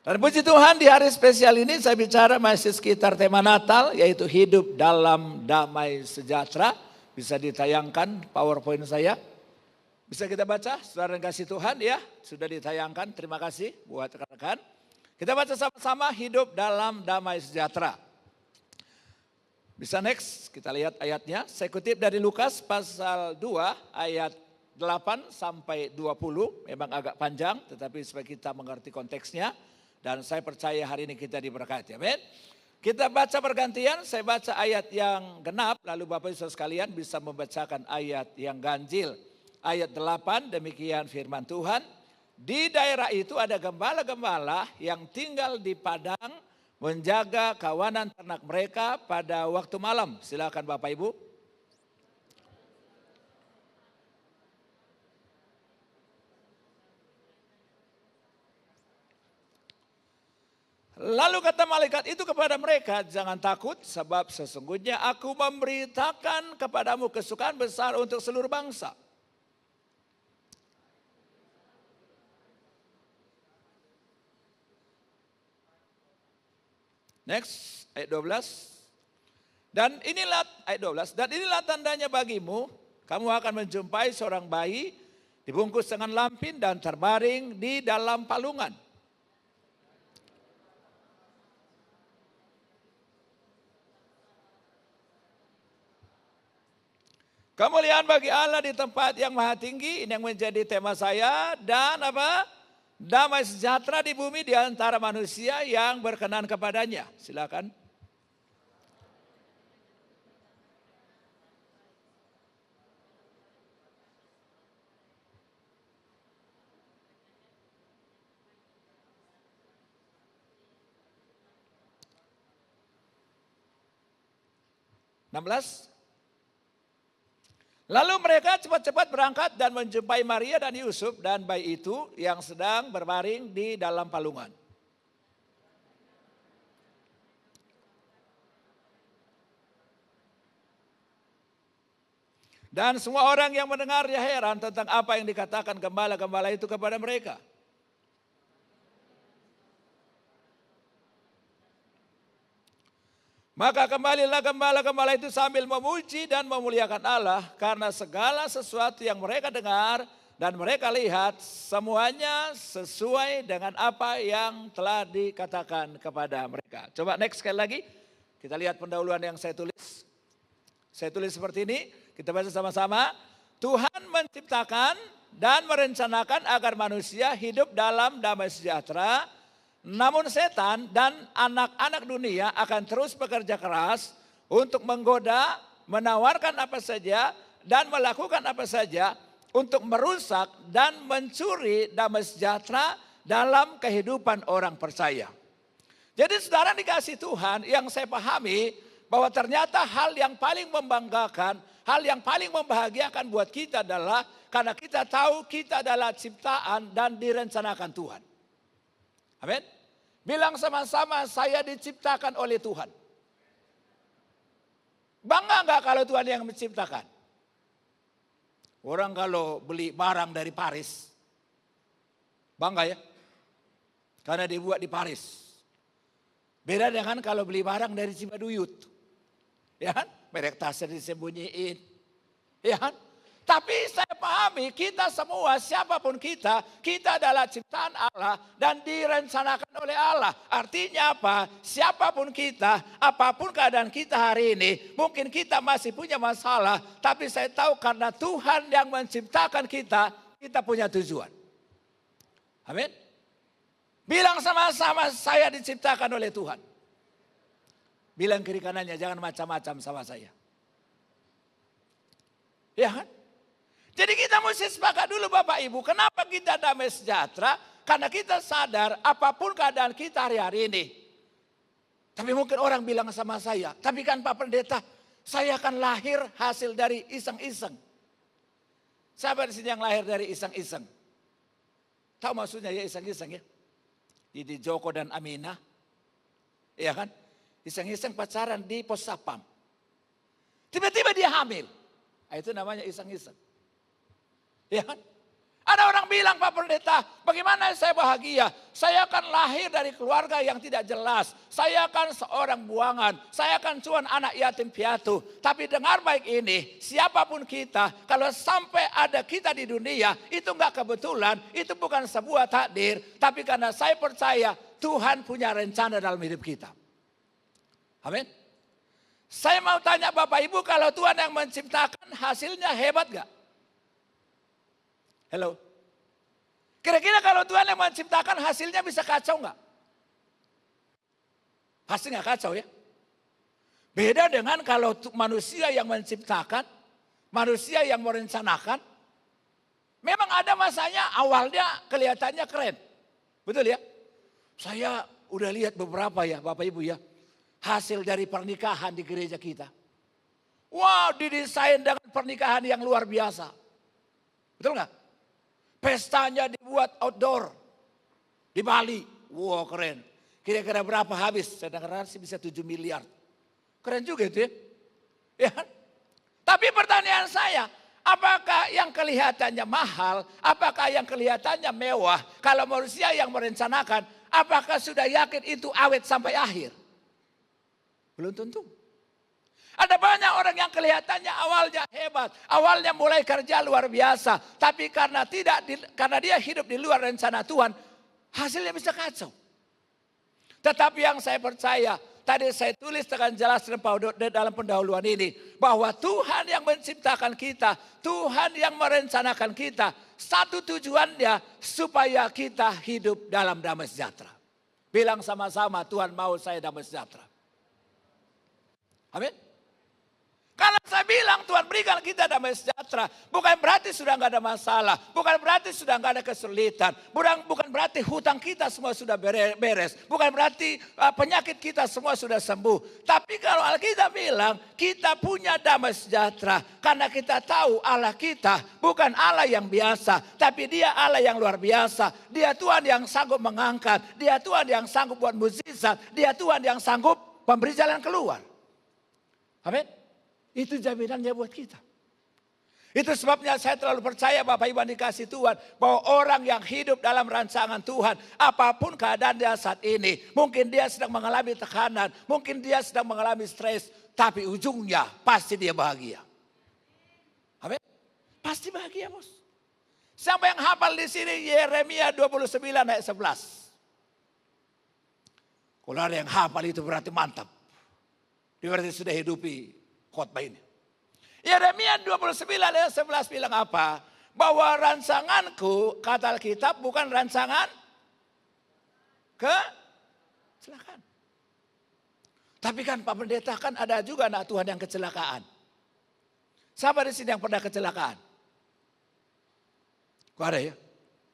Dan puji Tuhan di hari spesial ini saya bicara masih sekitar tema Natal, yaitu hidup dalam damai sejahtera. Bisa ditayangkan PowerPoint saya. Bisa kita baca, saudara kasih Tuhan ya. Sudah ditayangkan, terima kasih buat rekan-rekan. Kita baca sama-sama hidup dalam damai sejahtera. Bisa next, kita lihat ayatnya. Saya kutip dari Lukas pasal 2 ayat 8 sampai 20. Memang agak panjang, tetapi supaya kita mengerti konteksnya. Dan saya percaya hari ini kita diberkati. Amin. Kita baca bergantian, saya baca ayat yang genap, lalu Bapak Ibu sekalian bisa membacakan ayat yang ganjil. Ayat 8, demikian firman Tuhan. Di daerah itu ada gembala-gembala yang tinggal di padang menjaga kawanan ternak mereka pada waktu malam. Silakan Bapak Ibu. Lalu kata malaikat itu kepada mereka, jangan takut sebab sesungguhnya aku memberitakan kepadamu kesukaan besar untuk seluruh bangsa. Next, ayat 12. Dan inilah, ayat 12, dan inilah tandanya bagimu, kamu akan menjumpai seorang bayi dibungkus dengan lampin dan terbaring di dalam palungan. Kemuliaan bagi Allah di tempat yang maha tinggi, ini yang menjadi tema saya. Dan apa? Damai sejahtera di bumi di antara manusia yang berkenan kepadanya. Silakan. (16) Lalu mereka cepat-cepat berangkat dan menjumpai Maria dan Yusuf dan bayi itu yang sedang berbaring di dalam palungan. Dan semua orang yang mendengarnya heran tentang apa yang dikatakan gembala-gembala itu kepada mereka. Maka kembalilah gembala-gembala itu sambil memuji dan memuliakan Allah karena segala sesuatu yang mereka dengar dan mereka lihat semuanya sesuai dengan apa yang telah dikatakan kepada mereka. Coba next sekali lagi, kita lihat pendahuluan yang saya tulis. Saya tulis seperti ini, kita baca sama-sama. Tuhan menciptakan dan merencanakan agar manusia hidup dalam damai sejahtera. Namun setan dan anak-anak dunia akan terus bekerja keras untuk menggoda, menawarkan apa saja, dan melakukan apa saja untuk merusak dan mencuri damai sejahtera dalam kehidupan orang percaya. Jadi saudara dikasih Tuhan, yang saya pahami bahwa ternyata hal yang paling membanggakan, hal yang paling membahagiakan buat kita adalah karena kita tahu kita adalah ciptaan dan direncanakan Tuhan. Amin. Bilang sama-sama, saya diciptakan oleh Tuhan. Bangga enggak kalau Tuhan yang menciptakan? Orang kalau beli barang dari Paris, bangga ya? Karena dibuat di Paris. Beda dengan kalau beli barang dari Cibaduyut. Ya kan? Merek tasnya disembunyiin. Ya kan? Tapi saya pahami kita semua, siapapun kita adalah ciptaan Allah dan direncanakan oleh Allah. Artinya apa? Siapapun kita, apapun keadaan kita hari ini, mungkin kita masih punya masalah, tapi saya tahu karena Tuhan yang menciptakan kita punya tujuan. Amin. Bilang sama-sama, saya diciptakan oleh Tuhan. Bilang kiri kanannya, jangan macam-macam sama saya. Ya kan? Jadi kita mesti sepakat dulu Bapak Ibu, kenapa kita damai sejahtera? Karena kita sadar apapun keadaan kita hari-hari ini. Tapi mungkin orang bilang sama saya, tapi kan Pak Pendeta, saya akan lahir hasil dari iseng-iseng. Siapa di sini yang lahir dari iseng-iseng? Tahu maksudnya ya iseng-iseng ya? Jadi Joko dan Amina, ya kan? Iseng-iseng pacaran di pos sapam. Tiba-tiba dia hamil. Itu namanya iseng-iseng. Ya kan? Ada orang bilang, Pak Pendeta, bagaimana saya bahagia? Saya akan lahir dari keluarga yang tidak jelas. Saya akan seorang buangan. Saya akan cuma anak yatim piatu. Tapi dengar baik ini, siapapun kita, kalau sampai ada kita di dunia, itu enggak kebetulan, itu bukan sebuah takdir. Tapi karena saya percaya, Tuhan punya rencana dalam hidup kita. Amin. Saya mau tanya Bapak Ibu, kalau Tuhan yang menciptakan, hasilnya hebat gak? Halo. Kira-kira kalau Tuhan yang menciptakan, hasilnya bisa kacau gak? Pasti gak kacau ya. Beda dengan kalau manusia yang menciptakan, manusia yang merencanakan. Memang ada masanya awalnya kelihatannya keren. Betul ya? Saya udah lihat beberapa ya Bapak Ibu ya. Hasil dari pernikahan di gereja kita. Wow, didesain dengan pernikahan yang luar biasa. Betul gak? Pestanya dibuat outdoor. Di Bali. Wow, keren. Kira-kira berapa habis? Saya dengar sih bisa 7 miliar. Keren juga itu ya. Ya. Tapi pertanyaan saya, apakah yang kelihatannya mahal, apakah yang kelihatannya mewah, kalau manusia yang merencanakan, apakah sudah yakin itu awet sampai akhir? Belum tentu. Ada banyak orang yang kelihatannya awalnya hebat, awalnya mulai kerja luar biasa, tapi karena dia hidup di luar rencana Tuhan, hasilnya bisa kacau. Tetapi yang saya percaya, tadi saya tulis dengan jelas dalam pendahuluan ini, bahwa Tuhan yang menciptakan kita, Tuhan yang merencanakan kita, satu tujuannya supaya kita hidup dalam damai sejahtera. Bilang sama-sama, Tuhan mau saya damai sejahtera. Amin. Karena saya bilang Tuhan berikan kita damai sejahtera. Bukan berarti sudah nggak ada masalah. Bukan berarti sudah nggak ada kesulitan. Bukan berarti hutang kita semua sudah beres. Bukan berarti penyakit kita semua sudah sembuh. Tapi kalau Alkitab bilang kita punya damai sejahtera. Karena kita tahu Allah kita bukan Allah yang biasa. Tapi dia Allah yang luar biasa. Dia Tuhan yang sanggup mengangkat. Dia Tuhan yang sanggup buat mukjizat. Dia Tuhan yang sanggup memberi jalan keluar. Amin. Itu jaminannya buat kita. Itu sebabnya saya terlalu percaya Bapak Ibu dikasih Tuhan. Bahwa orang yang hidup dalam rancangan Tuhan. Apapun keadaan dia saat ini. Mungkin dia sedang mengalami tekanan. Mungkin dia sedang mengalami stres. Tapi ujungnya pasti dia bahagia. Amin. Pasti bahagia bos. Siapa yang hafal di sini Yeremia 29 ayat 11. Kalau ada yang hafal itu berarti mantap. Dia berarti sudah hidupi khotbah ini. Yeremia 29 ayat 11 bilang apa? Bahwa rancanganku, kata Alkitab, bukan rancangan kecelakaan. Tapi kan Pak Pendeta kan ada juga anak Tuhan yang kecelakaan. Siapa di sini yang pernah kecelakaan? Kok ada ya?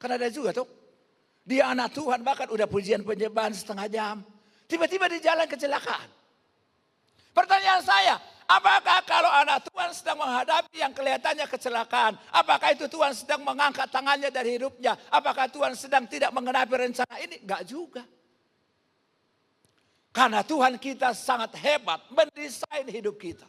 Kan ada juga tuh. Dia anak Tuhan bahkan udah pujian penyembahan setengah jam. Tiba-tiba di jalan kecelakaan. Pertanyaan saya, apakah kalau anak Tuhan sedang menghadapi yang kelihatannya kecelakaan, apakah itu Tuhan sedang mengangkat tangannya dari hidupnya? Apakah Tuhan sedang tidak mengenapi rencana ini? Enggak juga. Karena Tuhan kita sangat hebat mendesain hidup kita.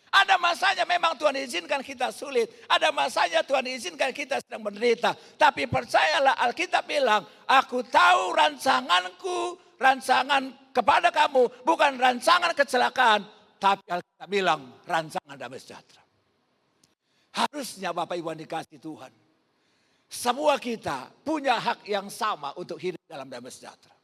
Ada masanya memang Tuhan izinkan kita sulit. Ada masanya Tuhan izinkan kita sedang menderita. Tapi percayalah Alkitab bilang, aku tahu rancanganku, rancangan kepada kamu bukan rancangan kecelakaan, tapi Alkitab bilang rancangan damai sejahtera. Harusnya Bapak Ibu dikasih Tuhan, semua kita punya hak yang sama untuk hidup dalam damai sejahtera.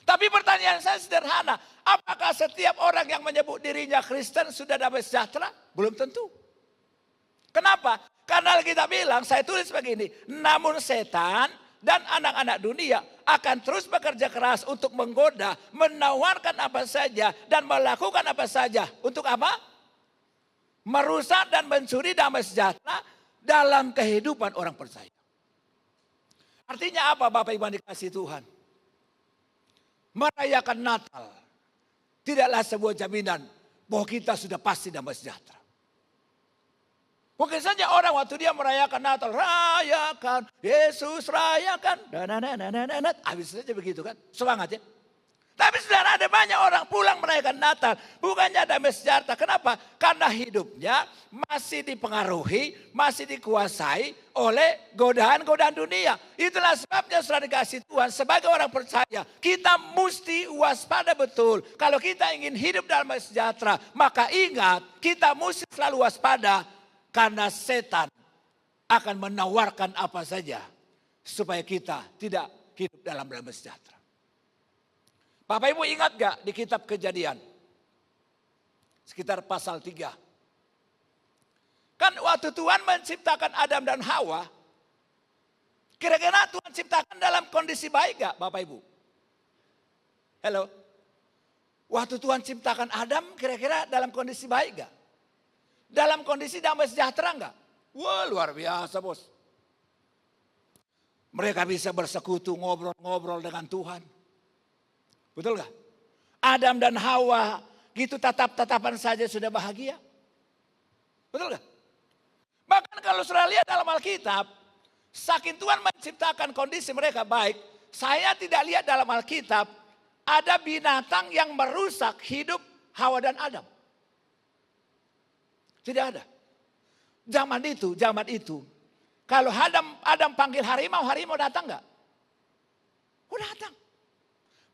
Tapi pertanyaan saya sederhana, apakah setiap orang yang menyebut dirinya Kristen sudah damai sejahtera? Belum tentu. Kenapa? Karena Alkitab bilang, saya tulis begini, namun setan dan anak-anak dunia akan terus bekerja keras untuk menggoda, menawarkan apa saja dan melakukan apa saja. Untuk apa? Merusak dan mencuri damai sejahtera dalam kehidupan orang percaya. Artinya apa Bapak Ibu dikasih Tuhan? Merayakan Natal tidaklah sebuah jaminan bahwa kita sudah pasti damai sejahtera. Mungkin saja orang waktu dia merayakan Natal, rayakan, Yesus rayakan, habis saja begitu kan, semangat ya. Tapi saudara, ada banyak orang pulang merayakan Natal, bukannya damai sejahtera. Kenapa? Karena hidupnya masih dipengaruhi, masih dikuasai oleh godaan-godaan dunia. Itulah sebabnya saudara dikasih Tuhan, sebagai orang percaya, kita mesti waspada betul. Kalau kita ingin hidup damai sejahtera, maka ingat, kita mesti selalu waspada. Karena setan akan menawarkan apa saja, supaya kita tidak hidup dalam damai sejahtera. Bapak Ibu ingat gak di kitab Kejadian? Sekitar pasal 3. Kan waktu Tuhan menciptakan Adam dan Hawa, kira-kira Tuhan ciptakan dalam kondisi baik gak Bapak Ibu? Halo? Waktu Tuhan ciptakan Adam, kira-kira dalam kondisi baik gak? Dalam kondisi damai sejahtera gak? Wah, luar biasa bos. Mereka bisa bersekutu, ngobrol-ngobrol dengan Tuhan. Betul gak? Adam dan Hawa gitu tatap-tatapan saja sudah bahagia. Betul gak? Bahkan kalau saudara lihat dalam Alkitab, saking Tuhan menciptakan kondisi mereka baik, saya tidak lihat dalam Alkitab ada binatang yang merusak hidup Hawa dan Adam. Tidak ada. Zaman itu, kalau Adam panggil harimau, harimau datang gak? Oh datang.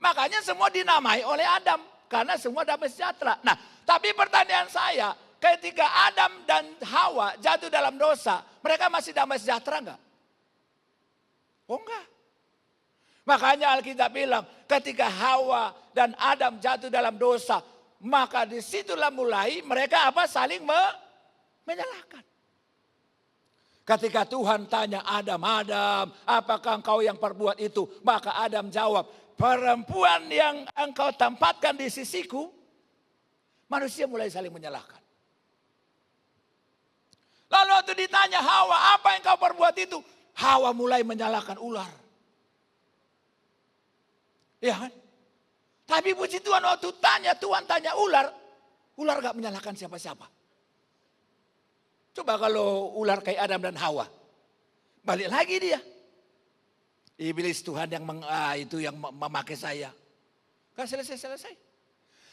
Makanya semua dinamai oleh Adam. Karena semua damai sejahtera. Nah, tapi pertanyaan saya, ketika Adam dan Hawa jatuh dalam dosa, mereka masih damai sejahtera enggak? Oh enggak. Makanya Alkitab bilang, ketika Hawa dan Adam jatuh dalam dosa, maka disitulah mulai mereka saling menyalahkan. Ketika Tuhan tanya Adam, apakah engkau yang perbuat itu? Maka Adam jawab, perempuan yang engkau tempatkan di sisiku, manusia mulai saling menyalahkan. Lalu waktu ditanya Hawa, apa yang kau perbuat itu? Hawa mulai menyalahkan ular. Ya kan? Tapi puji Tuhan waktu Tuhan tanya ular gak menyalahkan siapa-siapa. Coba kalau ular kayak Adam dan Hawa, balik lagi dia. Iblis Tuhan yang memakai saya. Kan selesai.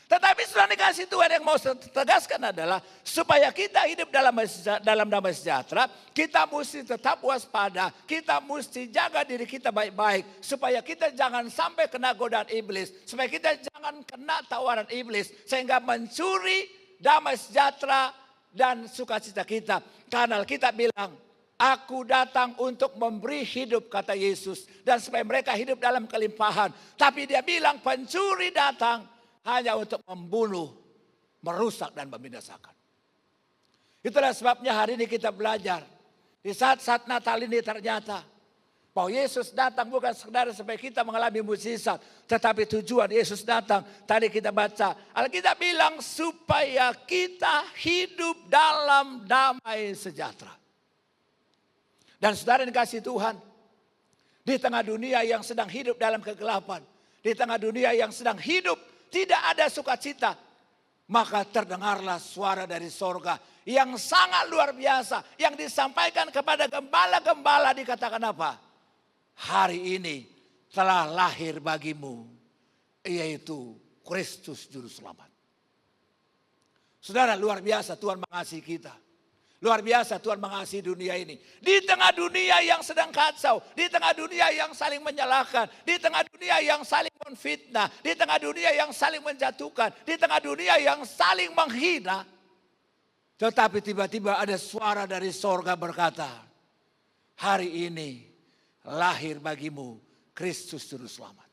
Tetapi setelah dikasih Tuhan yang mau tegaskan adalah supaya kita hidup dalam damai sejahtera, kita mesti tetap waspada, kita mesti jaga diri kita baik-baik supaya kita jangan sampai kena godaan iblis, supaya kita jangan kena tawaran iblis sehingga mencuri damai sejahtera dan sukacita kita. Karena kita bilang, aku datang untuk memberi hidup, kata Yesus. Dan supaya mereka hidup dalam kelimpahan. Tapi dia bilang pencuri datang hanya untuk membunuh, merusak dan membinasakan. Itulah sebabnya hari ini kita belajar. Di saat-saat Natal ini ternyata bahwa Yesus datang bukan sekedar supaya kita mengalami mukjizat. Tetapi tujuan Yesus datang, tadi kita baca, Alkitab bilang supaya kita hidup dalam damai sejahtera. Dan saudara dikasih Tuhan, di tengah dunia yang sedang hidup dalam kegelapan, di tengah dunia yang sedang hidup tidak ada sukacita, maka terdengarlah suara dari sorga yang sangat luar biasa, yang disampaikan kepada gembala-gembala, dikatakan apa? Hari ini telah lahir bagimu, yaitu Kristus Juru Selamat. Saudara, luar biasa Tuhan mengasihi kita. Luar biasa Tuhan mengasihi dunia ini. Di tengah dunia yang sedang kacau, di tengah dunia yang saling menyalahkan, di tengah dunia yang saling menfitnah, di tengah dunia yang saling menjatuhkan, di tengah dunia yang saling menghina. Tetapi tiba-tiba ada suara dari sorga berkata, hari ini lahir bagimu Kristus Juru Selamat.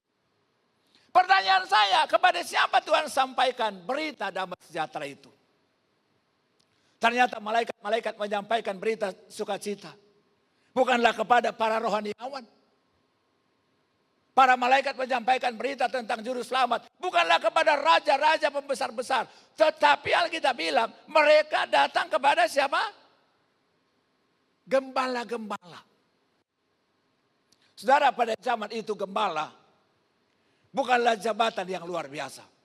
Pertanyaan saya, kepada siapa Tuhan sampaikan berita damai sejahtera itu? Ternyata malaikat-malaikat menyampaikan berita sukacita. Bukanlah kepada para rohaniawan. Para malaikat menyampaikan berita tentang Juru Selamat. Bukanlah kepada raja-raja pembesar-besar. Tetapi Alkitab bilang mereka datang kepada siapa? Gembala-gembala. Saudara, pada zaman itu gembala bukanlah jabatan yang luar biasa.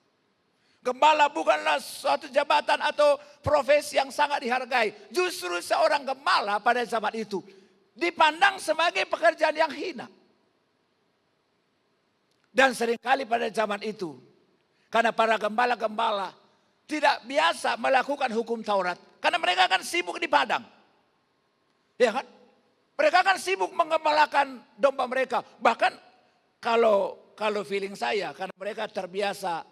Gembala bukanlah suatu jabatan atau profesi yang sangat dihargai. Justru seorang gembala pada zaman itu dipandang sebagai pekerjaan yang hina. Dan seringkali pada zaman itu, karena para gembala-gembala tidak biasa melakukan hukum Taurat. Karena mereka kan sibuk di padang. Ya kan? Mereka kan sibuk menggembalakan domba mereka. Bahkan kalau feeling saya, karena mereka terbiasa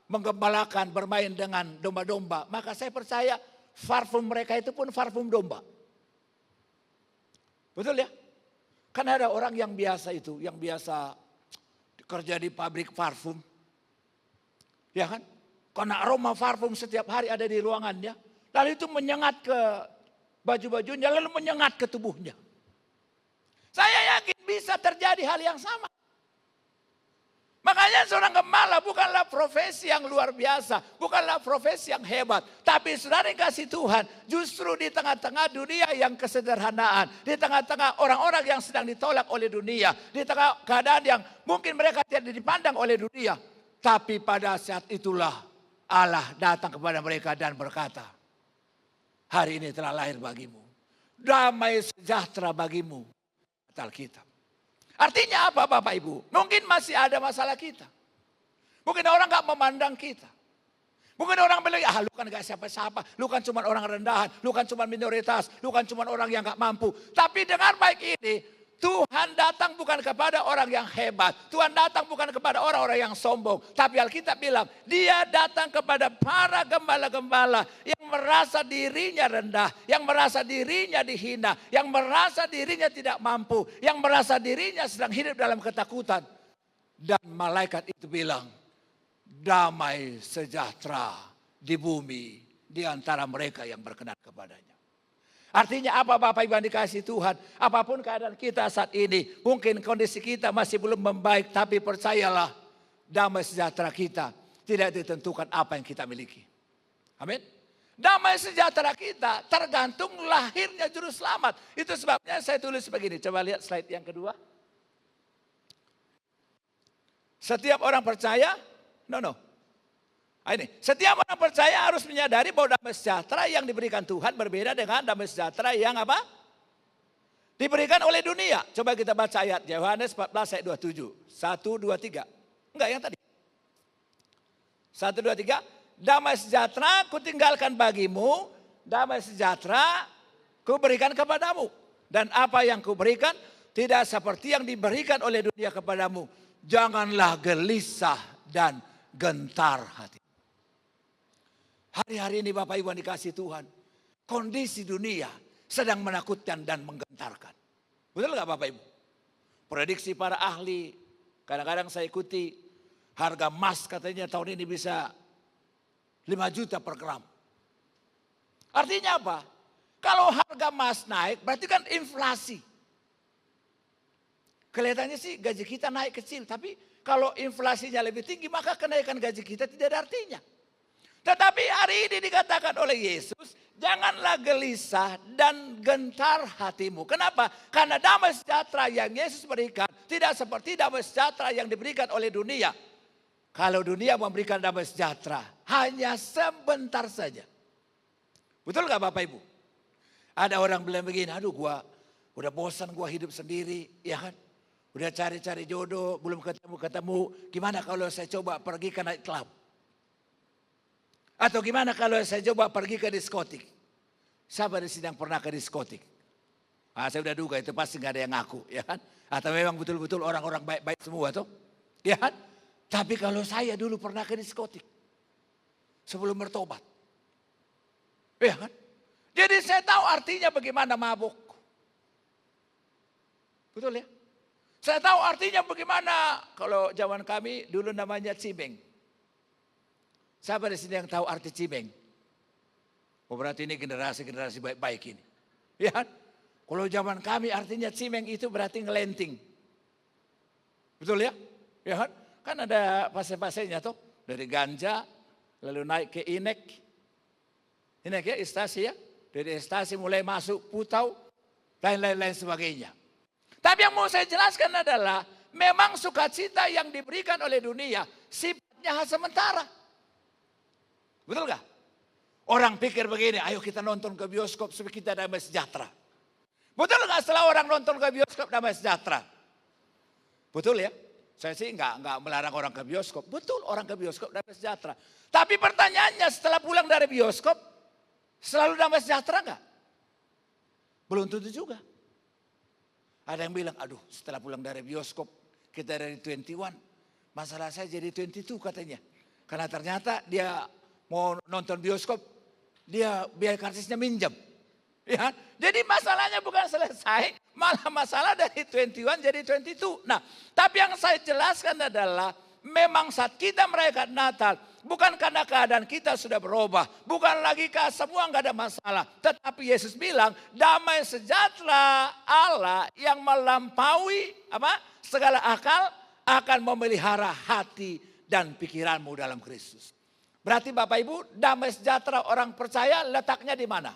menggembalakan, bermain dengan domba-domba. Maka saya percaya parfum mereka itu pun parfum domba. Betul ya? Kan ada orang yang biasa itu, yang biasa kerja di pabrik parfum. Ya kan? Karena aroma parfum setiap hari ada di ruangannya. Lalu itu menyengat ke baju-bajunya, lalu menyengat ke tubuhnya. Saya yakin bisa terjadi hal yang sama. Makanya seorang gembala bukanlah profesi yang luar biasa. Bukanlah profesi yang hebat. Tapi saudara yang kasih Tuhan, justru di tengah-tengah dunia yang kesederhanaan. Di tengah-tengah orang-orang yang sedang ditolak oleh dunia. Di tengah keadaan yang mungkin mereka tidak dipandang oleh dunia. Tapi pada saat itulah Allah datang kepada mereka dan berkata, hari ini telah lahir bagimu damai sejahtera bagimu, kata Alkitab. Artinya apa Bapak Ibu? Mungkin masih ada masalah kita. Mungkin orang gak memandang kita. Mungkin orang bilang, lu kan gak siapa-siapa. Lu kan cuma orang rendahan. Lu kan cuma minoritas. Lu kan cuma orang yang gak mampu. Tapi dengan baik ini, Tuhan datang bukan kepada orang yang hebat. Tuhan datang bukan kepada orang-orang yang sombong. Tapi Alkitab bilang, dia datang kepada para gembala-gembala yang merasa dirinya rendah. Yang merasa dirinya dihina. Yang merasa dirinya tidak mampu. Yang merasa dirinya sedang hidup dalam ketakutan. Dan malaikat itu bilang, damai sejahtera di bumi di antara mereka yang berkenan kepadanya. Artinya apa Bapak Ibu yang dikasihi Tuhan? Apapun keadaan kita saat ini, mungkin kondisi kita masih belum membaik, tapi percayalah damai sejahtera kita tidak ditentukan apa yang kita miliki. Amin. Damai sejahtera kita tergantung lahirnya juru selamat. Itu sebabnya saya tulis begini. Coba lihat slide yang kedua. Setiap orang percaya, ini, setiap orang percaya harus menyadari bahwa damai sejahtera yang diberikan Tuhan berbeda dengan damai sejahtera yang apa? Diberikan oleh dunia. Coba kita baca ayat Yohanes 14 ayat 27. 1, 2, 3. Enggak yang tadi. 1, 2, 3. Damai sejahtera kutinggalkan bagimu. Damai sejahtera kuberikan kepadamu. Dan apa yang kuberikan tidak seperti yang diberikan oleh dunia kepadamu. Janganlah gelisah dan gentar hati. Hari-hari ini Bapak Ibu yang dikasihi Tuhan, kondisi dunia sedang menakutkan dan menggentarkan. Betul nggak Bapak Ibu? Prediksi para ahli, kadang-kadang saya ikuti, harga emas katanya tahun ini bisa 5 juta per gram. Artinya apa? Kalau harga emas naik berarti kan inflasi. Kelihatannya sih gaji kita naik kecil, tapi kalau inflasinya lebih tinggi maka kenaikan gaji kita tidak ada artinya. Tetapi hari ini dikatakan oleh Yesus, janganlah gelisah dan gentar hatimu. Kenapa? Karena damai sejahtera yang Yesus berikan tidak seperti damai sejahtera yang diberikan oleh dunia. Kalau dunia memberikan damai sejahtera, hanya sebentar saja. Betul gak Bapak Ibu? Ada orang bilang begini, aduh gua udah bosan gua hidup sendiri, ya kan? Udah cari-cari jodoh, belum ketemu-ketemu. Gimana kalau saya coba pergi ke night club? Atau gimana kalau saya coba pergi ke diskotik? Siapa di sini yang pernah ke diskotik? Saya udah duga itu pasti gak ada yang ngaku, ya kan? Atau memang betul-betul orang-orang baik-baik semua tuh, ya kan? Tapi kalau saya dulu pernah ke diskotik sebelum bertobat, ya kan? Jadi saya tahu artinya bagaimana mabuk, betul ya? Saya tahu artinya bagaimana kalau zaman kami dulu namanya cimeng. Siapa di sini yang tahu arti cimeng? Oh berarti ini generasi-generasi baik-baik ini. Ya kan? Kalau zaman kami artinya cimeng itu berarti ngelenting. Betul ya? Ya kan? Kan ada fase-fasenya tuh. Dari ganja, lalu naik ke inek. Inek ya, ekstasi ya. Dari ekstasi mulai masuk putau, dan lain-lain sebagainya. Tapi yang mau saya jelaskan adalah, memang sukacita yang diberikan oleh dunia, sifatnya sementara. Betul gak? Orang pikir begini, ayo kita nonton ke bioskop supaya kita damai sejahtera. Betul gak setelah orang nonton ke bioskop damai sejahtera? Betul ya? Saya sih nggak melarang orang ke bioskop. Betul, orang ke bioskop damai sejahtera. Tapi pertanyaannya, setelah pulang dari bioskop, selalu damai sejahtera nggak? Belum tentu juga. Ada yang bilang, aduh setelah pulang dari bioskop, kita dari 21, masalah saya jadi 22 katanya. Karena ternyata dia mau nonton bioskop, dia biaya karcisnya minjem. Ya, jadi masalahnya bukan selesai, malah masalah dari 21 jadi 22. Nah, tapi yang saya jelaskan adalah memang saat kita merayakan Natal, bukan karena keadaan kita sudah berubah, bukan lagi semua nggak ada masalah, tetapi Yesus bilang damai sejahtera Allah yang melampaui segala akal akan memelihara hati dan pikiranmu dalam Kristus. Berarti Bapak Ibu, damai sejahtera orang percaya letaknya di mana?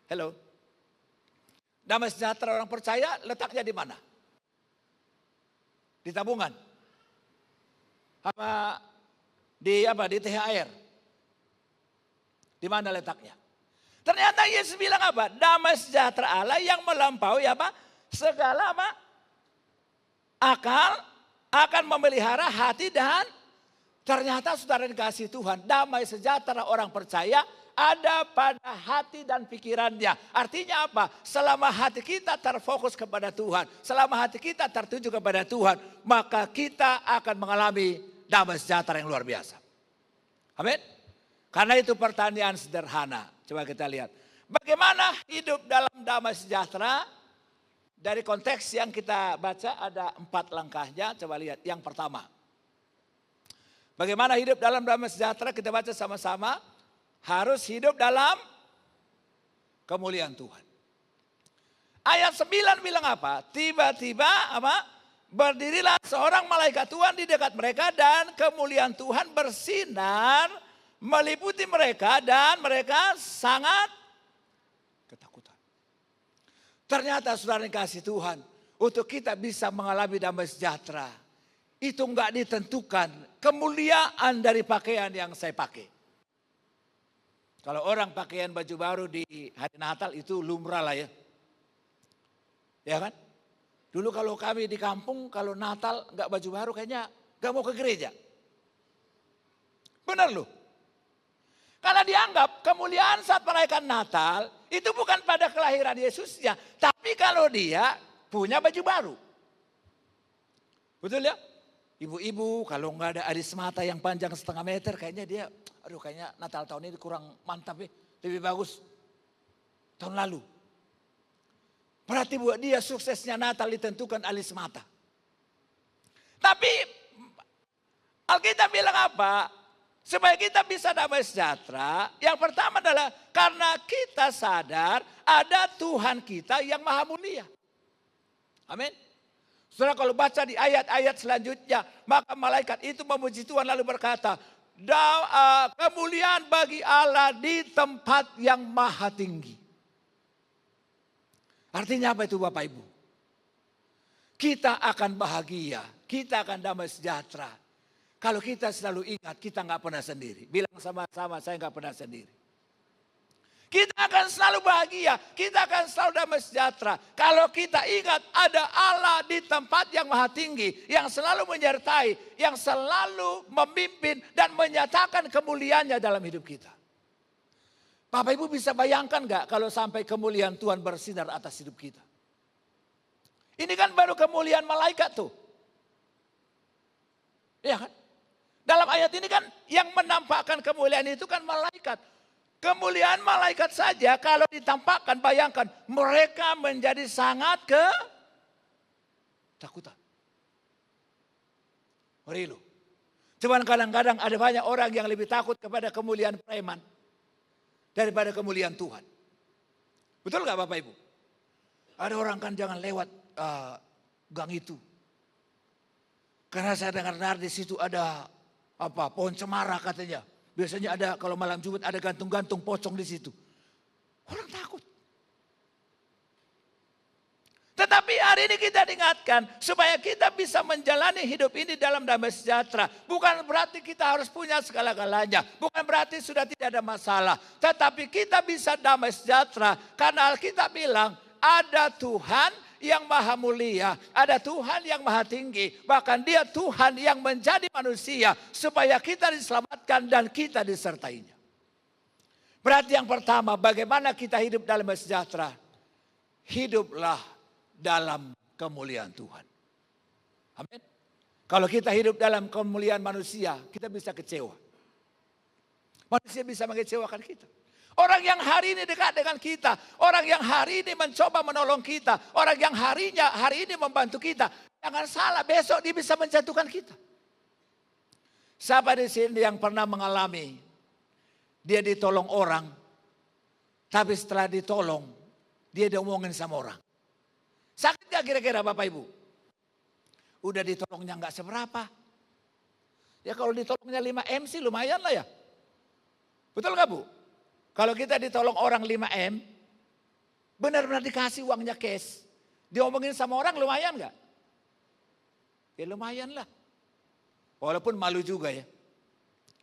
Halo. Damai sejahtera orang percaya letaknya di mana? Di tabungan. Di THR. Di mana letaknya? Ternyata Yesus bilang apa? Damai sejahtera Allah yang melampaui segala akal akan memelihara hati dan ternyata saudara dikasih Tuhan, damai sejahtera orang percaya ada pada hati dan pikirannya. Artinya apa? Selama hati kita terfokus kepada Tuhan, selama hati kita tertuju kepada Tuhan, maka kita akan mengalami damai sejahtera yang luar biasa. Amin. Karena itu pertanyaan sederhana. Coba kita lihat. Bagaimana hidup dalam damai sejahtera? Dari konteks yang kita baca ada 4 langkahnya. Coba lihat. Yang pertama. Bagaimana hidup dalam damai sejahtera? Kita baca sama-sama. Harus hidup dalam kemuliaan Tuhan. Ayat 9 bilang apa? Tiba-tiba berdirilah seorang malaikat Tuhan di dekat mereka dan kemuliaan Tuhan bersinar meliputi mereka dan mereka sangat ketakutan. Ternyata saudara dikasih Tuhan, untuk kita bisa mengalami damai sejahtera, itu enggak ditentukan kemuliaan dari pakaian yang saya pakai. Kalau orang pakaian baju baru di hari Natal itu lumrah lah ya. Ya kan? Dulu kalau kami di kampung, kalau Natal enggak baju baru kayaknya enggak mau ke gereja. Benar loh. Karena dianggap kemuliaan saat merayakan Natal itu bukan pada kelahiran Yesusnya. Tapi kalau dia punya baju baru. Betul ya? Ibu-ibu kalau nggak ada aris mata yang panjang 1,5 meter kayaknya dia, aduh kayaknya Natal tahun ini kurang mantap ya. Lebih bagus tahun lalu. Berarti buat dia suksesnya Natal ditentukan alis mata. Tapi Alkitab bilang apa? Supaya kita bisa damai sejahtera, yang pertama adalah karena kita sadar ada Tuhan kita yang maha mulia. Amin. Saudara kalau baca di ayat-ayat selanjutnya, maka malaikat itu memuji Tuhan lalu berkata, kemuliaan bagi Allah di tempat yang maha tinggi. Artinya apa itu Bapak Ibu? Kita akan bahagia, kita akan damai sejahtera. Kalau kita selalu ingat kita nggak pernah sendiri. Bilang sama-sama saya nggak pernah sendiri. Kita akan selalu bahagia, kita akan selalu damai sejahtera. Kalau kita ingat ada Allah di tempat yang maha tinggi, yang selalu menyertai, yang selalu memimpin dan menyatakan kemuliaannya dalam hidup kita. Bapak Ibu bisa bayangkan gak kalau sampai kemuliaan Tuhan bersinar atas hidup kita? Ini kan baru kemuliaan malaikat tuh. Iya kan? Dalam ayat ini kan yang menampakkan kemuliaan itu kan malaikat. Kemuliaan malaikat saja kalau ditampakkan, bayangkan mereka menjadi sangat ketakutan. Ngeri loh. Cuman kadang-kadang ada banyak orang yang lebih takut kepada kemuliaan preman daripada kemuliaan Tuhan. Betul gak Bapak Ibu? Ada orang kan jangan lewat gang itu. Karena saya dengar di situ ada pohon cemara katanya. Biasanya ada kalau malam Jumat ada gantung-gantung pocong di situ. Orang takut. Tetapi hari ini kita diingatkan supaya kita bisa menjalani hidup ini dalam damai sejahtera. Bukan berarti kita harus punya segala-galanya. Bukan berarti sudah tidak ada masalah. Tetapi kita bisa damai sejahtera karena Alkitab bilang ada Tuhan yang maha mulia, ada Tuhan yang maha tinggi. Bahkan dia Tuhan yang menjadi manusia supaya kita diselamatkan dan kita disertainya. Berarti yang pertama, bagaimana kita hidup dalam sejahtera? Hiduplah dalam kemuliaan Tuhan. Amin. Kalau kita hidup dalam kemuliaan manusia, kita bisa kecewa. Manusia bisa mengecewakan kita. Orang yang hari ini dekat dengan kita, orang yang hari ini mencoba menolong kita, orang yang hari ini membantu kita, jangan salah, besok dia bisa menjatuhkan kita. Siapa di sini yang pernah mengalami dia ditolong orang, tapi setelah ditolong dia diomongin sama orang? Sakit gak kira-kira Bapak Ibu? Udah ditolongnya gak seberapa. Ya kalau ditolongnya 5M sih lumayan lah ya. Betul gak Bu? Kalau kita ditolong orang 5M, benar-benar dikasih uangnya cash, diomongin sama orang lumayan gak? Ya lumayan lah. Walaupun malu juga ya.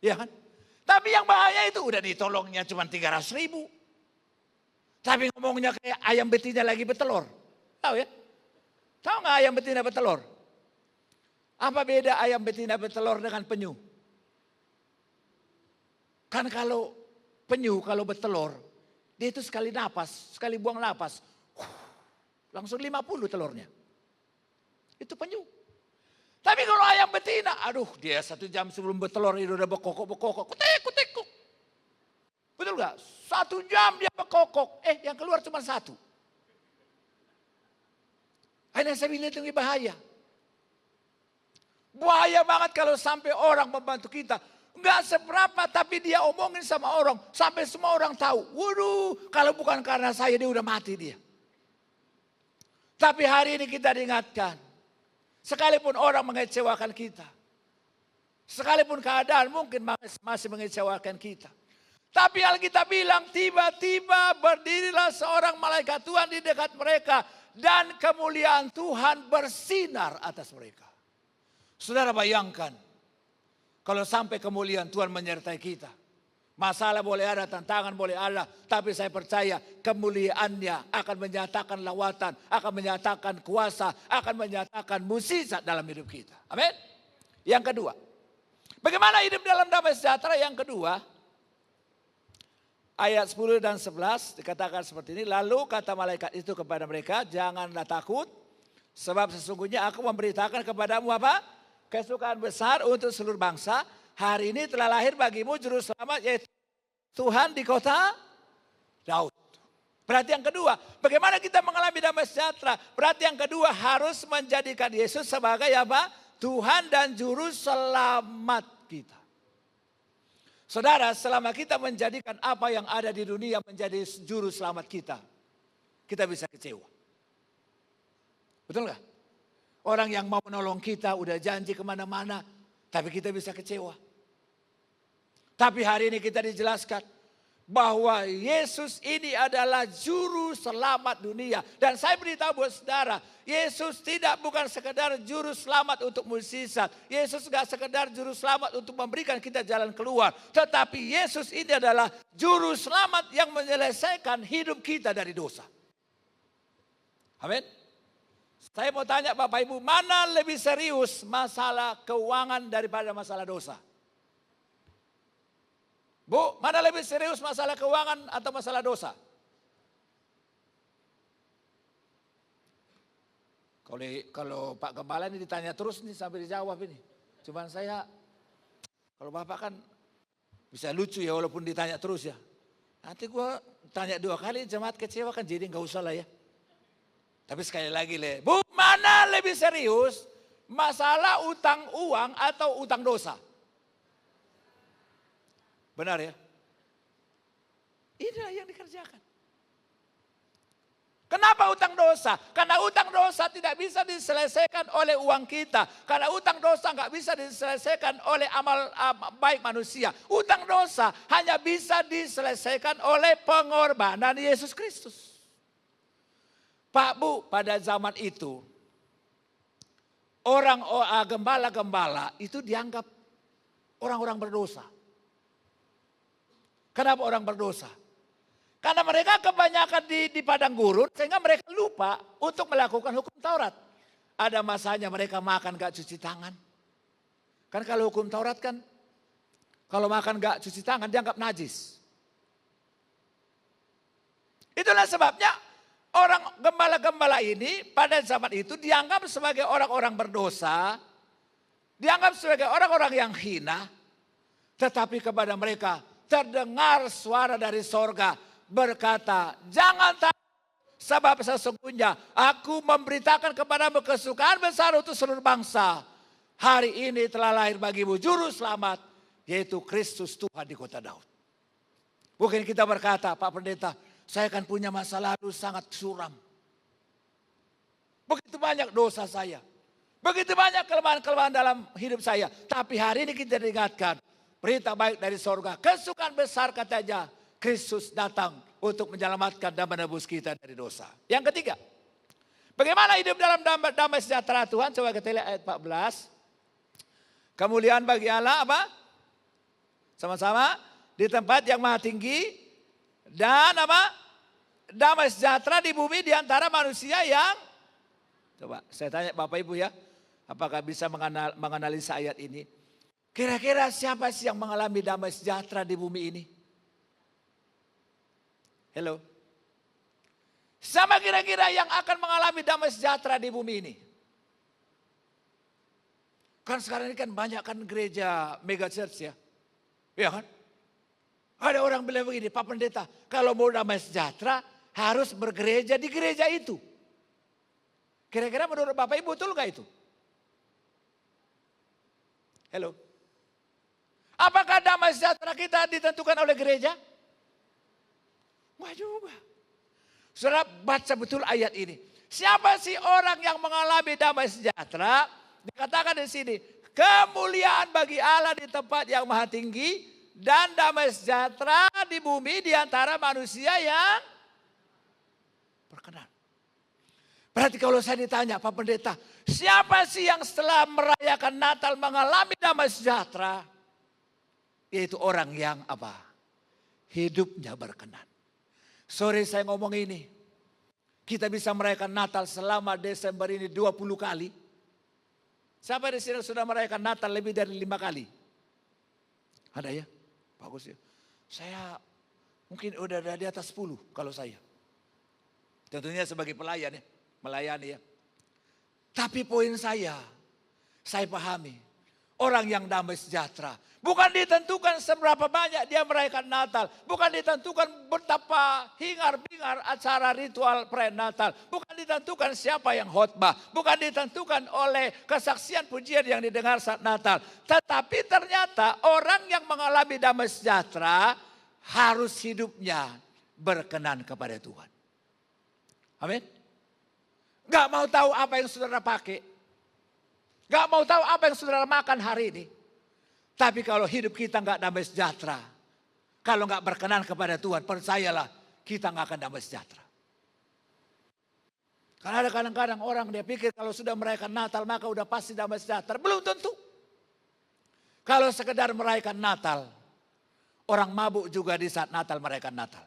Iya kan? Tapi yang bahaya itu udah ditolongnya cuma 300.000. Tapi ngomongnya kayak ayam betina lagi bertelur. Tahu ya? Tahu gak ayam betina bertelur? Apa beda ayam betina bertelur dengan penyu? Kan kalau penyu kalau bertelur, dia itu sekali napas, sekali buang napas, langsung 50 telurnya. Itu penyu. Tapi kalau ayam betina, aduh dia 1 jam sebelum bertelur itu udah bekokok, kutek. Betul gak? 1 jam dia bekokok, yang keluar cuma 1. Akhirnya saya bilang itu bahaya. Bahaya banget kalau sampai orang membantu kita. Enggak seberapa tapi dia omongin sama orang. Sampai semua orang tahu. Waduh, kalau bukan karena saya dia udah mati dia. Tapi hari ini kita diingatkan. Sekalipun orang mengecewakan kita. Sekalipun keadaan mungkin masih mengecewakan kita. Tapi Alkitab bilang tiba-tiba berdirilah seorang malaikat Tuhan di dekat mereka. Dan kemuliaan Tuhan bersinar atas mereka. Saudara bayangkan. Kalau sampai kemuliaan Tuhan menyertai kita. Masalah boleh ada, tantangan boleh ada. Tapi saya percaya kemuliaannya akan menyatakan lawatan. Akan menyatakan kuasa. Akan menyatakan mukjizat dalam hidup kita. Amin. Yang kedua. Bagaimana hidup dalam damai sejahtera? Yang kedua. Ayat 10 dan 11 dikatakan seperti ini. Lalu kata malaikat itu kepada mereka. Janganlah takut. Sebab sesungguhnya aku memberitakan kepadamu apa? Kesukaan besar untuk seluruh bangsa. Hari ini telah lahir bagimu juru selamat yaitu Tuhan di kota Daud. Berarti yang kedua, bagaimana kita mengalami damai sejahtera? Berarti yang kedua harus menjadikan Yesus sebagai apa? Tuhan dan juru selamat kita. Saudara, selama kita menjadikan apa yang ada di dunia menjadi juru selamat kita, kita bisa kecewa. Betul nggak? Orang yang mau menolong kita udah janji kemana-mana. Tapi kita bisa kecewa. Tapi hari ini kita dijelaskan. Bahwa Yesus ini adalah juru selamat dunia. Dan saya beritahu buat saudara. Yesus bukan sekedar juru selamat untuk mukjizat. Yesus gak sekedar juru selamat untuk memberikan kita jalan keluar. Tetapi Yesus ini adalah juru selamat yang menyelesaikan hidup kita dari dosa. Amin. Saya mau tanya Bapak Ibu, mana lebih serius masalah keuangan daripada masalah dosa? Bu, mana lebih serius masalah keuangan atau masalah dosa? Kalau Pak Gembala ini ditanya terus nih sampai dijawab ini. Cuman saya, kalau Bapak kan bisa lucu ya walaupun ditanya terus ya. Nanti gua tanya 2 kali jemaat kecewa kan jadi nggak usah lah ya. Tapi sekali lagi Bu, mana lebih serius masalah utang uang atau utang dosa? Benar ya? Inilah yang dikerjakan. Kenapa utang dosa? Karena utang dosa tidak bisa diselesaikan oleh uang kita. Karena utang dosa nggak bisa diselesaikan oleh amal baik manusia. Utang dosa hanya bisa diselesaikan oleh pengorbanan Yesus Kristus. Pak Bu, pada zaman itu orang gembala-gembala itu dianggap orang-orang berdosa. Kenapa orang berdosa? Karena mereka kebanyakan di padang gurun sehingga mereka lupa untuk melakukan hukum Taurat. Ada masanya mereka makan gak cuci tangan. Kan kalau hukum Taurat kan, kalau makan gak cuci tangan dianggap najis. Itulah sebabnya orang gembala-gembala ini pada zaman itu dianggap sebagai orang-orang berdosa. Dianggap sebagai orang-orang yang hina. Tetapi kepada mereka terdengar suara dari sorga berkata, jangan takut sebab sesungguhnya aku memberitakan kepadamu kesukaan besar untuk seluruh bangsa. Hari ini telah lahir bagimu juru selamat, yaitu Kristus Tuhan di kota Daud. Mungkin kita berkata, Pak Pendeta, saya kan punya masa lalu sangat suram. Begitu banyak dosa saya. Begitu banyak kelemahan-kelemahan dalam hidup saya. Tapi hari ini kita diingatkan, berita baik dari sorga. Kesukaan besar katanya, Kristus datang untuk menyelamatkan dan menebus kita dari dosa. Yang ketiga, bagaimana hidup dalam damai sejahtera Tuhan? Coba kita lihat ayat 14. Kemuliaan bagi Allah apa? Sama-sama di tempat yang maha tinggi dan apa? Damai sejahtera di bumi di antara manusia yang, coba saya tanya Bapak Ibu ya, apakah bisa menganalisa ayat ini? Kira-kira siapa sih yang mengalami damai sejahtera di bumi ini? Hello. Sama kira-kira yang akan mengalami damai sejahtera di bumi ini. Kan sekarang ini kan banyak kan gereja mega church ya. Iya kan? Ada orang bilang begini, Pak Pendeta, kalau mau damai sejahtera harus bergereja di gereja itu. Kira-kira menurut Bapak Ibu betul gak itu? Hello. Apakah damai sejahtera kita ditentukan oleh gereja? Wah juga. Saudara baca betul ayat ini. Siapa sih orang yang mengalami damai sejahtera? Dikatakan di sini, kemuliaan bagi Allah di tempat yang maha tinggi dan damai sejahtera di bumi di antara manusia yang berkenan. Berarti kalau saya ditanya, Pak Pendeta, siapa sih yang setelah merayakan Natal mengalami damai sejahtera? Yaitu orang yang apa? Hidupnya berkenan. Sore saya ngomong ini, kita bisa merayakan Natal selama Desember ini 20 kali. Siapa di sini sudah merayakan Natal lebih dari 5 kali? Ada ya? Bagus ya. Saya mungkin udah di atas 10 kalau saya. Tentunya sebagai pelayan ya, melayani ya. Tapi poin saya pahami, orang yang damai sejahtera bukan ditentukan seberapa banyak dia merayakan Natal. Bukan ditentukan betapa hingar-bingar acara ritual pre-Natal. Bukan ditentukan siapa yang khotbah. Bukan ditentukan oleh kesaksian pujian yang didengar saat Natal. Tetapi ternyata orang yang mengalami damai sejahtera harus hidupnya berkenan kepada Tuhan. Amin. Gak mau tahu apa yang saudara pakai. Gak mau tahu apa yang saudara makan hari ini. Tapi kalau hidup kita nggak damai sejahtera, kalau nggak berkenan kepada Tuhan, percayalah kita nggak akan damai sejahtera. Karena ada kadang-kadang orang dia pikir kalau sudah merayakan Natal maka udah pasti damai sejahtera. Belum tentu. Kalau sekedar merayakan Natal, orang mabuk juga di saat Natal merayakan Natal.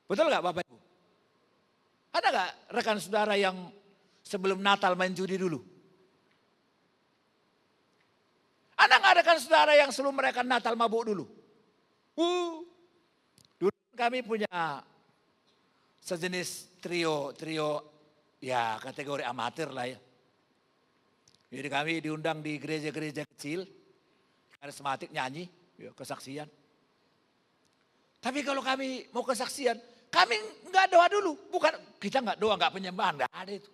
Betul nggak Bapak Ibu? Ada nggak rekan saudara yang sebelum Natal main judi dulu? Ada nggak rekan saudara yang sebelum merayakan Natal mabuk dulu? Dulu kami punya sejenis trio ya kategori amatir lah ya. Jadi kami diundang di gereja-gereja kecil, karismatik nyanyi, ya, kesaksian. Tapi kalau kami mau kesaksian, kami nggak doa dulu. Bukan kita nggak doa, nggak penyembahan, nggak ada itu.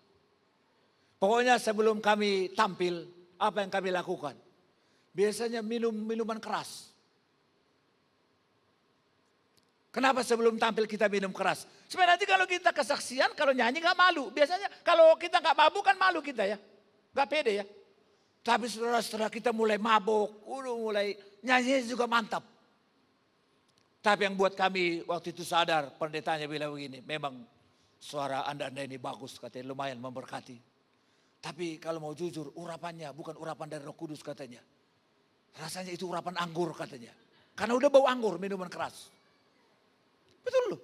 Pokoknya sebelum kami tampil, apa yang kami lakukan? Biasanya minum minuman keras. Kenapa sebelum tampil kita minum keras? Sebenarnya nanti kalau kita kesaksian, kalau nyanyi gak malu. Biasanya kalau kita gak mabuk kan malu kita ya. Gak pede ya. Tapi saudara-saudara kita mulai mabuk, mulai nyanyi juga mantap. Tapi yang buat kami waktu itu sadar, pendetanya bilang begini, memang suara anda ini bagus katanya, lumayan memberkati. Tapi kalau mau jujur, urapannya bukan urapan dari Roh Kudus katanya. Rasanya itu urapan anggur katanya. Karena udah bau anggur minuman keras. Betul loh.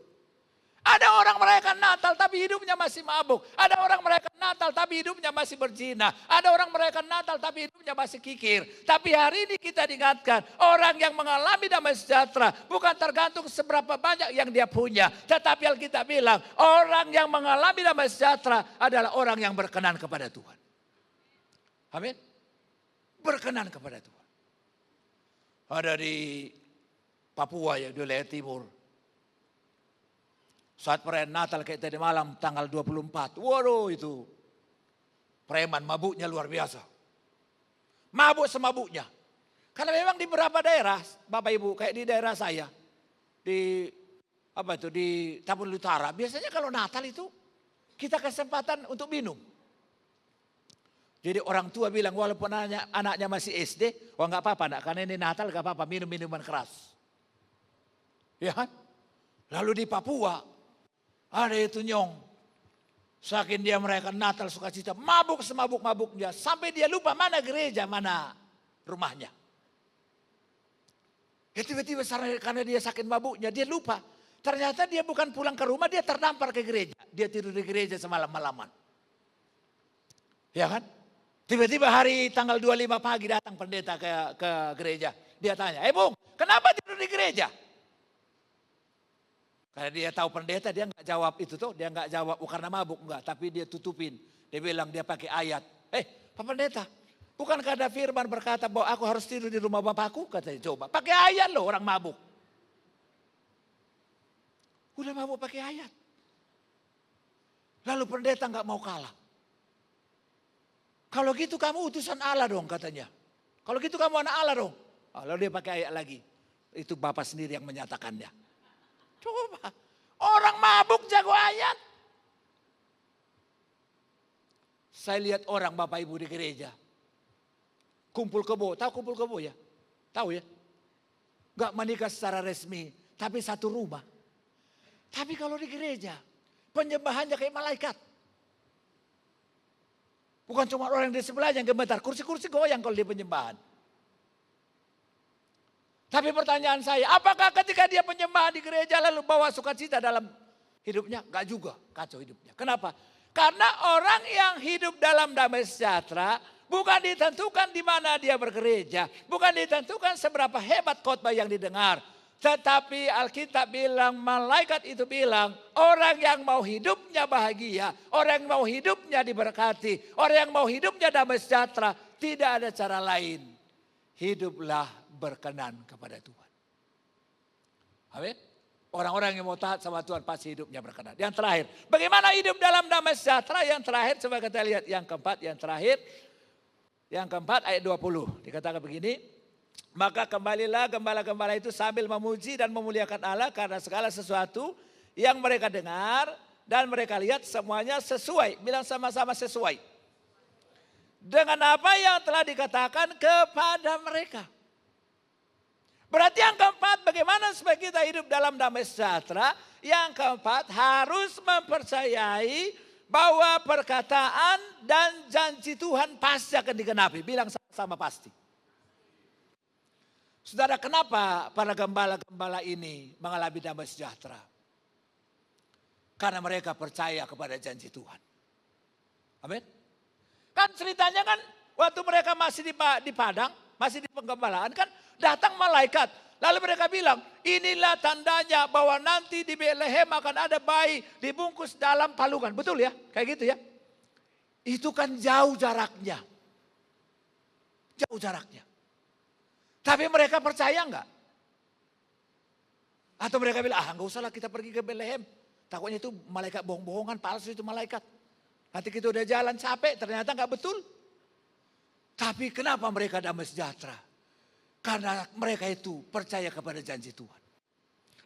Ada orang merayakan Natal tapi hidupnya masih mabuk. Ada orang merayakan Natal tapi hidupnya masih berzina. Ada orang merayakan Natal tapi hidupnya masih kikir. Tapi hari ini kita diingatkan, orang yang mengalami damai sejahtera bukan tergantung seberapa banyak yang dia punya. Tetapi Alkitab bilang, orang yang mengalami damai sejahtera adalah orang yang berkenan kepada Tuhan. Amin. Berkenan kepada Tuhan. Ada di Papua ya, di wilayah timur. Saat perayaan Natal kayak tadi malam tanggal 24. Waduh itu. Preman mabuknya luar biasa. Mabuk semabuknya. Karena memang di beberapa daerah, Bapak Ibu, kayak di daerah saya. Di Tapanuli Utara. Biasanya kalau Natal itu kita kesempatan untuk minum. Jadi orang tua bilang walaupun anaknya masih SD, wah nggak apa-apa nak, karena ini Natal nggak apa-apa minum minuman keras. Ya kan? Lalu di Papua ada itu nyong. Saking dia merayakan Natal sukacita, mabuk semabuk-mabuknya. Sampai dia lupa mana gereja, mana rumahnya. Ya tiba-tiba karena dia sakit mabuknya, dia lupa. Ternyata dia bukan pulang ke rumah, dia terdampar ke gereja. Dia tidur di gereja semalam-malaman. Ya kan? Tiba-tiba hari tanggal 25 pagi datang pendeta ke gereja. Dia tanya, Bung, kenapa tidur di gereja? Karena dia tahu pendeta, dia nggak jawab itu tuh, dia nggak jawab karena mabuk enggak, tapi dia tutupin. Dia bilang dia pakai ayat. Pak pendeta, bukankah ada firman berkata bahwa aku harus tidur di rumah bapakku? Katanya, coba pakai ayat loh orang mabuk. Udah mabuk pakai ayat. Lalu pendeta nggak mau kalah. Kalau gitu kamu utusan Allah dong katanya. Kalau gitu kamu anak Allah dong. Lalu dia pakai ayat lagi. Itu Bapak sendiri yang menyatakannya. Coba, orang mabuk jago ayat. Saya lihat orang Bapak Ibu di gereja. Kumpul kebo, tahu kumpul kebo ya? Tahu ya? Gak menikah secara resmi, tapi satu rumah. Tapi kalau di gereja, penyembahannya kayak malaikat. Bukan cuma orang di sebelahnya yang gemetar, kursi-kursi goyang kalau di penyembahan. Tapi pertanyaan saya, apakah ketika dia penyembahan di gereja lalu bawa sukacita dalam hidupnya? Enggak juga, kacau hidupnya. Kenapa? Karena orang yang hidup dalam damai sejahtera bukan ditentukan di mana dia bergereja, bukan ditentukan seberapa hebat khotbah yang didengar. Tetapi Alkitab bilang, malaikat itu bilang, orang yang mau hidupnya bahagia, orang yang mau hidupnya diberkati, orang yang mau hidupnya damai sejahtera, tidak ada cara lain. Hiduplah berkenan kepada Tuhan. Amin. Orang-orang yang mau taat sama Tuhan pasti hidupnya berkenan. Yang terakhir, bagaimana hidup dalam damai sejahtera? Yang terakhir, coba kita lihat yang keempat, yang terakhir. Yang keempat ayat 20. Dikatakan begini, maka kembalilah gembala-gembala itu sambil memuji dan memuliakan Allah karena segala sesuatu yang mereka dengar dan mereka lihat semuanya sesuai. Bilang sama-sama sesuai. Dengan apa yang telah dikatakan kepada mereka. Berarti yang keempat, bagaimana supaya kita hidup dalam damai sejahtera? Yang keempat, harus mempercayai bahwa perkataan dan janji Tuhan pasti akan digenapi. Bilang sama-sama pasti. Saudara, kenapa para gembala-gembala ini mengalami damai sejahtera? Karena mereka percaya kepada janji Tuhan. Amin. Kan ceritanya kan waktu mereka masih di padang, masih di penggembalaan kan datang malaikat. Lalu mereka bilang, inilah tandanya bahwa nanti di Betlehem akan ada bayi dibungkus dalam palungan. Betul ya? Kayak gitu ya. Itu kan jauh jaraknya. Jauh jaraknya. Tapi mereka percaya enggak? Atau mereka bilang, enggak usah lah kita pergi ke Betlehem. Takutnya itu malaikat bohong-bohongan, palsu itu malaikat. Nanti kita udah jalan capek, ternyata enggak betul. Tapi kenapa mereka damai sejahtera? Karena mereka itu percaya kepada janji Tuhan.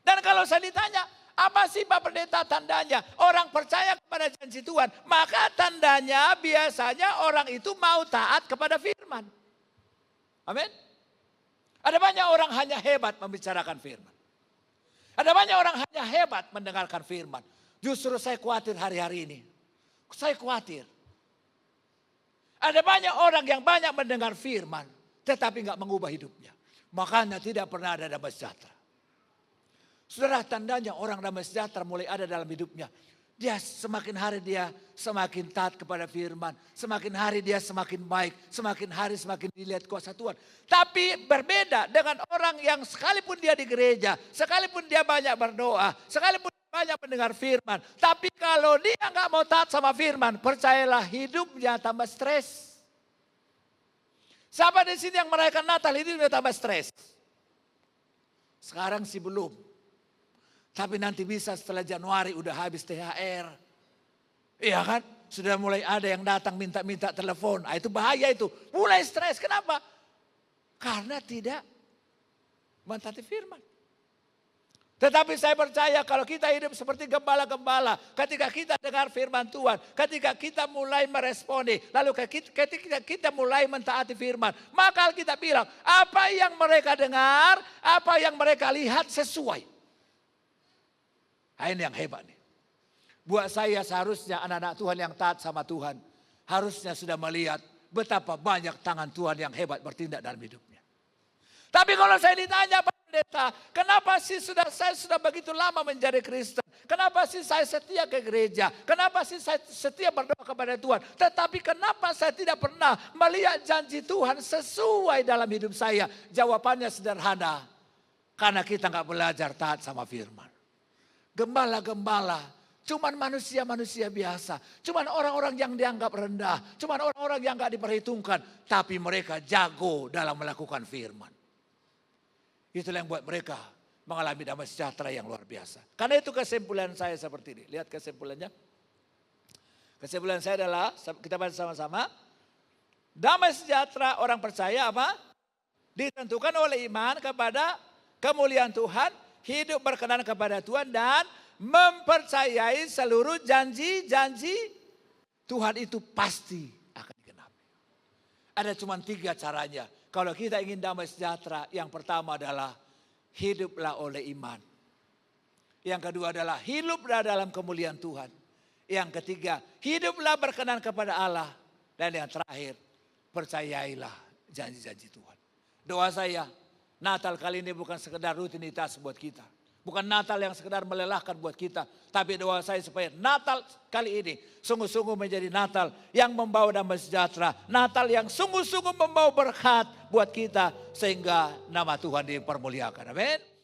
Dan kalau saya ditanya, apa sih Pak Pendeta tandanya? Orang percaya kepada janji Tuhan, maka tandanya biasanya orang itu mau taat kepada firman. Amin. Ada banyak orang hanya hebat membicarakan firman. Ada banyak orang hanya hebat mendengarkan firman. Justru saya khawatir hari-hari ini. Saya khawatir. Ada banyak orang yang banyak mendengar firman, tetapi nggak mengubah hidupnya. Makanya tidak pernah ada damai sejahtera. Saudara, tandanya orang damai sejahtera mulai ada dalam hidupnya. Dia semakin hari dia semakin taat kepada firman. Semakin hari dia semakin baik. Semakin hari semakin dilihat kuasa Tuhan. Tapi berbeda dengan orang yang sekalipun dia di gereja. Sekalipun dia banyak berdoa. Sekalipun dia banyak mendengar firman. Tapi kalau dia nggak mau taat sama firman. Percayalah hidupnya tambah stres. Siapa di sini yang merayakan Natal hidupnya tambah stres? Sekarang sih belum. Tapi nanti bisa setelah Januari udah habis THR. Iya kan? Sudah mulai ada yang datang minta-minta telepon. Ah, itu bahaya itu. Mulai stres. Kenapa? Karena tidak mentaati firman. Tetapi saya percaya kalau kita hidup seperti gembala-gembala. Ketika kita dengar firman Tuhan. Ketika kita mulai meresponi. Lalu ketika kita mulai mentaati firman. Maka kita bilang apa yang mereka dengar. Apa yang mereka lihat sesuai. Nah, ini yang hebat nih. Buat saya seharusnya anak-anak Tuhan yang taat sama Tuhan. Harusnya sudah melihat betapa banyak tangan Tuhan yang hebat bertindak dalam hidupnya. Tapi kalau saya ditanya Pak Pendeta, kenapa sih saya sudah begitu lama menjadi Kristen? Kenapa sih saya setia ke gereja? Kenapa sih saya setia berdoa kepada Tuhan? Tetapi kenapa saya tidak pernah melihat janji Tuhan sesuai dalam hidup saya? Jawabannya sederhana. Karena kita nggak belajar taat sama firman. Gembala-gembala, cuman manusia-manusia biasa. Cuman orang-orang yang dianggap rendah. Cuman orang-orang yang gak diperhitungkan. Tapi mereka jago dalam melakukan firman. Itulah yang buat mereka mengalami damai sejahtera yang luar biasa. Karena itu kesimpulan saya seperti ini. Lihat kesimpulannya. Kesimpulan saya adalah, kita baca sama-sama. Damai sejahtera orang percaya apa? Ditentukan oleh iman kepada kemuliaan Tuhan. Hidup berkenan kepada Tuhan dan mempercayai seluruh janji-janji Tuhan itu pasti akan digenapi. Ada cuma 3 caranya. Kalau kita ingin damai sejahtera, yang pertama adalah hiduplah oleh iman. Yang kedua adalah hiduplah dalam kemuliaan Tuhan. Yang ketiga, hiduplah berkenan kepada Allah. Dan yang terakhir, percayailah janji-janji Tuhan. Doa saya, Natal kali ini bukan sekedar rutinitas buat kita. Bukan Natal yang sekedar melelahkan buat kita. Tapi doa saya supaya Natal kali ini sungguh-sungguh menjadi Natal yang membawa damai sejahtera. Natal yang sungguh-sungguh membawa berkat buat kita. Sehingga nama Tuhan dipermuliakan. Amin.